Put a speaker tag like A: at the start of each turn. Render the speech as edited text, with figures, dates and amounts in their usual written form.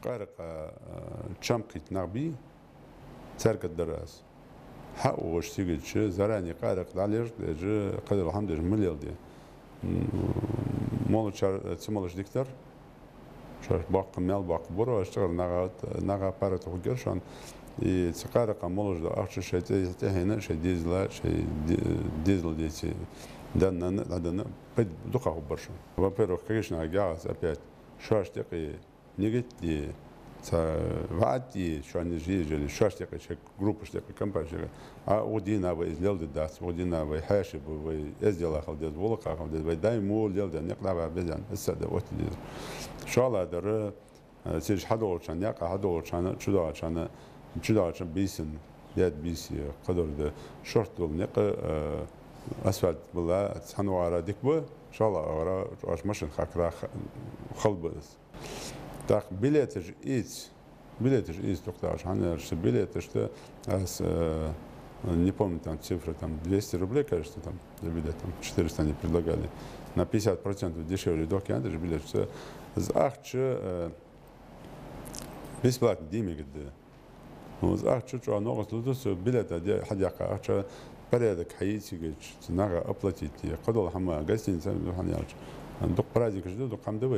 A: قارق شمقت نغبي ترك الدراس حق وش تيجي شيء زراني قارق دالير دج قدر الحمد لله مليار دي مول شار تسمولش دكتور شار باق مال باق برا اشتغل نغا بارت وجرشان يتقارق مولش ده أخشى شيء هنا شيء ديزل ديتي دنا بد دقة برشان وبيروح كيشنا جاهز أبيت شاش تقي نيجت دي وعدي شو عن جيل شاش تقي شيء جروب تقي كم باشة ودينا وإزلال الداس ودينا ويحاسب وإزدلا خالد والله خالد ودايم مول يلدا نقلع بزن السد وقت دي شو الله در سيج حدول شان يقع حدول شان شو ده عشان بيسن يد بيسي قدر ده شرط دول نقى أسفل بالله تحنو على دكبة إن شاء الله أورا عش مشن خكرا خلب بس تاق بليتج إيز دكتور عشان عش بليتج ده أس не помню там цифры там 200 рублей кажется там за билет там 400 они предлагали на 50% дешевле до океана же билет что захче бесплатно деньги где захче что оно государство билет ده حد يقع أخشى порядок حياتي جد نرى أبلتي قدر هم جالسين سامي حنياج دق برازي كجدو دق هم